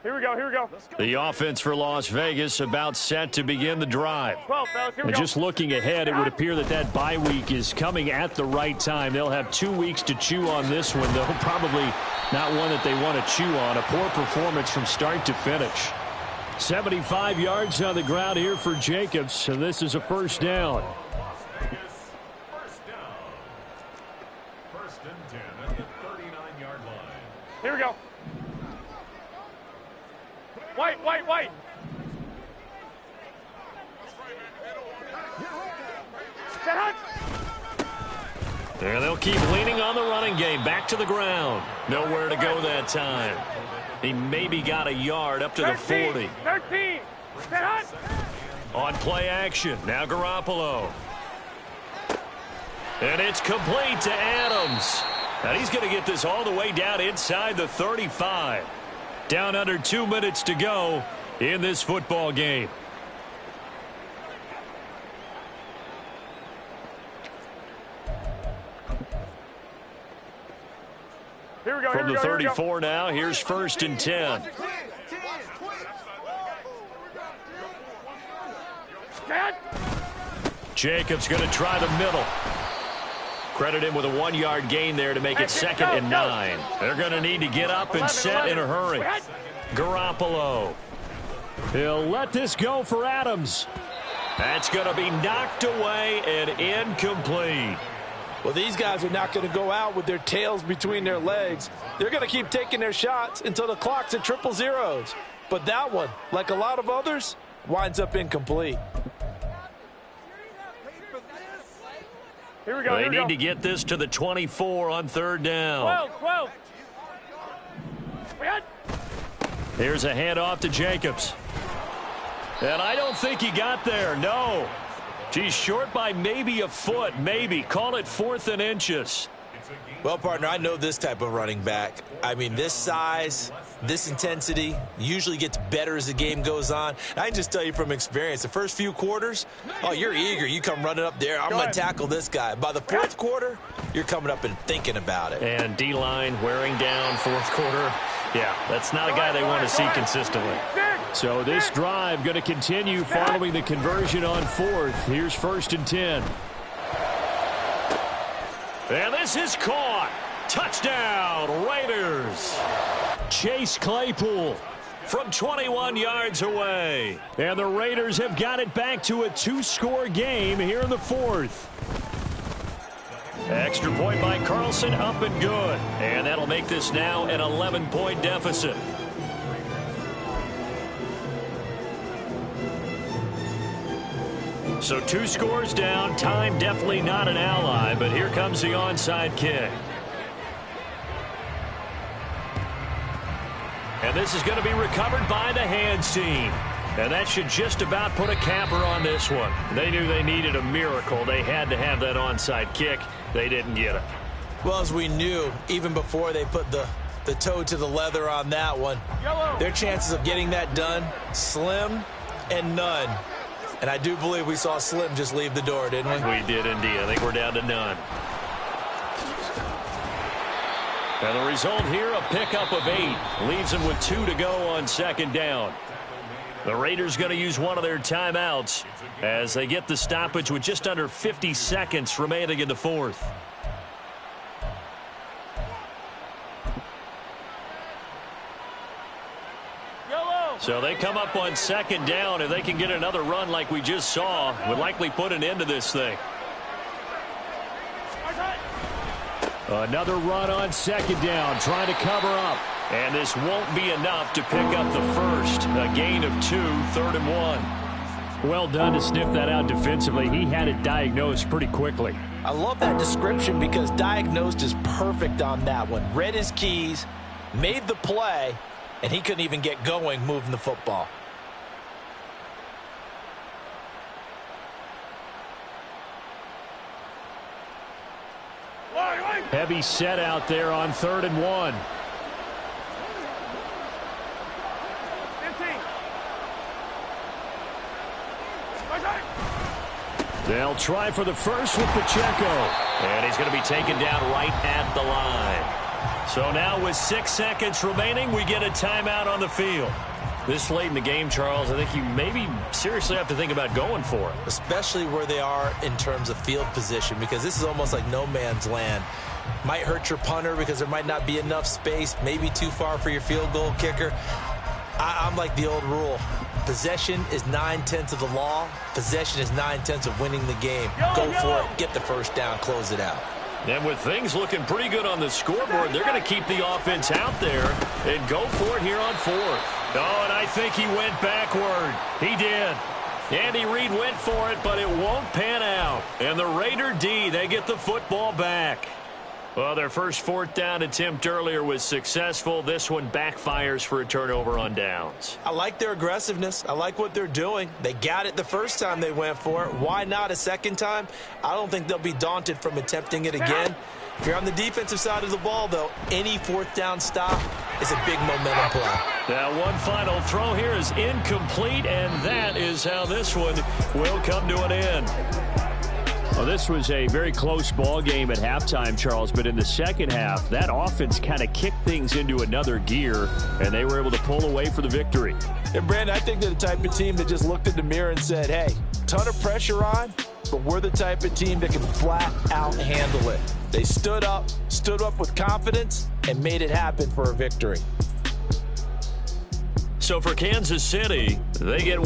[SPEAKER 3] Here we go, here we go.
[SPEAKER 1] The offense for Las Vegas about set to begin the drive.
[SPEAKER 3] 12, fellas, here we
[SPEAKER 1] And
[SPEAKER 3] go.
[SPEAKER 1] just looking ahead, it would appear that that bye week is coming at the right time. They'll have 2 weeks to chew on this one, though probably not one that they want to chew on. A poor performance from start to finish. 75 yards on the ground here for Jacobs, and this is a first down.
[SPEAKER 6] First down. First and 10 at the 39-yard line.
[SPEAKER 3] Here we go. White, white, white. Set hunt.
[SPEAKER 2] And they'll keep leaning on the running game. Back to the ground. Nowhere to go that time. He maybe got a yard up to the 40.
[SPEAKER 3] 13. Set hunt.
[SPEAKER 2] On play action. Now Garoppolo. And it's complete to Adams. And he's going to get this all the way down inside the 35.
[SPEAKER 1] Down under 2 minutes to go in this football game.
[SPEAKER 3] Here we go.
[SPEAKER 1] From the 34 now, here's 1st and 10. Jacobs going to try the middle. Credit him with a 1-yard gain there to make it 2nd and 9. They're going to need to get up and set in a hurry. Garoppolo. He'll let this go for Adams. That's going to be knocked away and incomplete.
[SPEAKER 5] Well, these guys are not going to go out with their tails between their legs. They're going to keep taking their shots until the clock's at 000. But that one, like a lot of others, winds up incomplete.
[SPEAKER 3] Here we go.
[SPEAKER 1] They need to get this to the 24 on 3rd down.
[SPEAKER 3] 12.
[SPEAKER 1] Here's a handoff to Jacobs. And I don't think he got there. No. He's short by maybe a foot, maybe. Call it 4th and inches.
[SPEAKER 4] Well, partner, I know this type of running back. I mean, this size, this intensity usually gets better as the game goes on. I can just tell you from experience, the first few quarters, oh, you're eager. You come running up there. I'm going to tackle this guy. By the 4th quarter, you're coming up and thinking about it.
[SPEAKER 1] And D-line wearing down 4th quarter. Yeah, that's not a guy they want to see consistently. So this drive going to continue following the conversion on 4th. Here's 1st and 10. And this is caught. Touchdown, Raiders. Chase Claypool from 21 yards away. And the Raiders have got it back to a 2-score game here in the 4th. Extra point by Carlson, up and good. And that'll make this now an 11-point deficit. So 2 scores down. Time definitely not an ally, but here comes the onside kick. And this is going to be recovered by the hands team. And that should just about put a capper on this one. They knew they needed a miracle. They had to have that onside kick. They didn't get it.
[SPEAKER 4] Well, as we knew, even before they put the toe to the leather on that one, their chances of getting that done, slim and none. And I do believe we saw Slim just leave the door, didn't we?
[SPEAKER 1] We did indeed. I think we're down to none. And the result here, a pickup of 8. Leaves them with 2 to go on 2nd down. The Raiders going to use one of their timeouts as they get the stoppage with just under 50 seconds remaining in the 4th. So they come up on 2nd down. If they can get another run like we just saw, would likely put an end to this thing. Another run on 2nd down, trying to cover up. And this won't be enough to pick up the first. A gain of 2, 3rd and 1. Well done to sniff that out defensively. He had it diagnosed pretty quickly.
[SPEAKER 5] I love that description because diagnosed is perfect on that one. Read his keys, made the play, and he couldn't even get going moving the football.
[SPEAKER 1] Heavy set out there on 3rd and 1.
[SPEAKER 3] 15.
[SPEAKER 1] They'll try for the first with Pacheco. And he's going to be taken down right at the line. So now with 6 seconds remaining, we get a timeout on the field. This late in the game, Charles, I think you maybe seriously have to think about going for it.
[SPEAKER 4] Especially where they are in terms of field position, because this is almost like no man's land. Might hurt your punter because there might not be enough space, maybe too far for your field goal kicker. I'm like the old rule. Possession is 9/10 of the law. Possession is 9/10 of winning the game. Go for it, get the first down, close it out.
[SPEAKER 1] And with things looking pretty good on the scoreboard, they're going to keep the offense out there and go for it here on 4th. Oh, and I think he went backward. He did. Andy Reid went for it, but it won't pan out. And the Raider D, they get the football back. Well, their first 4th down attempt earlier was successful. This one backfires for a turnover on downs.
[SPEAKER 4] I like their aggressiveness. I like what they're doing. They got it the first time they went for it. Why not a second time? I don't think they'll be daunted from attempting it again. If you're on the defensive side of the ball, though, any 4th down stop is a big momentum play.
[SPEAKER 2] Now one final throw here is incomplete, and that is how this one will come to an end.
[SPEAKER 1] Well, this was a very close ball game at halftime, Charles, but in the second half, that offense kind of kicked things into another gear, and they were able to pull away for the victory.
[SPEAKER 5] And, Brandon, I think they're the type of team that just looked in the mirror and said, hey, ton of pressure on, but we're the type of team that can flat out handle it. They stood up with confidence, and made it happen for a victory.
[SPEAKER 2] So for Kansas City, they get...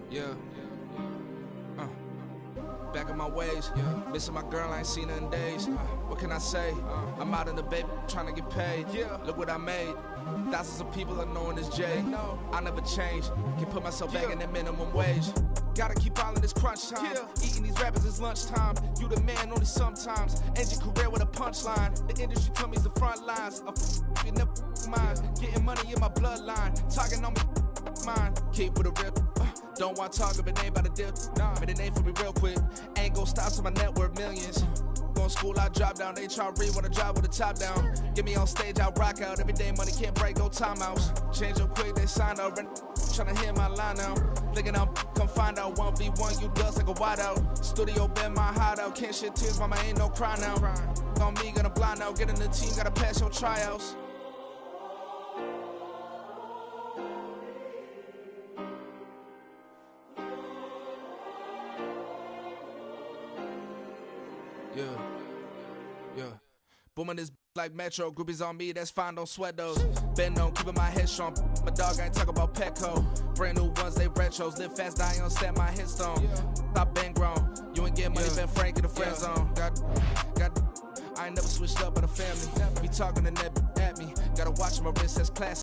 [SPEAKER 7] Yeah. Back in my ways. Yeah. Missing my girl, I ain't seen her in days. What can I say? I'm out in the baby, trying to get paid. Yeah. Look what I made. Thousands of people are knowing this Jay. I never change. Can put myself back in that minimum wage. Gotta keep all in this crunch time. Eating these rappers is lunchtime. You the man only sometimes. End your career with a punchline. The industry told me it's the front lines. You never mind. Getting money in my bloodline. Talking on me. Mine. Keep with a rip. Don't want to talk if it ain't about a dip. Made a name for me real quick. Ain't gon' stop till my net worth millions. Going school, I drop down. They try to read when I drive with the top down. Get me on stage, I rock out. Every day money can't break, go timeouts. Change up quick, they sign up. Tryna hear my line now. Thinking I'm come find out 1v1, you dust like a wideout. Studio been my hideout. Can't shed tears, mama ain't no cry now. On me, gonna blind out. Get in the team, gotta pass your tryouts. Yeah. Booming this like Metro. Groupies on me, that's fine, don't sweat those. Been on, keeping my head strong. My dog ain't talk about Petco. Brand new ones, they retros. Live fast, die on set my headstone. Stop been grown. You ain't getting money, been Frank in the friend zone. Got I ain't never switched up on the family. Be talking to net at me. Gotta watch my wrist, that's classic.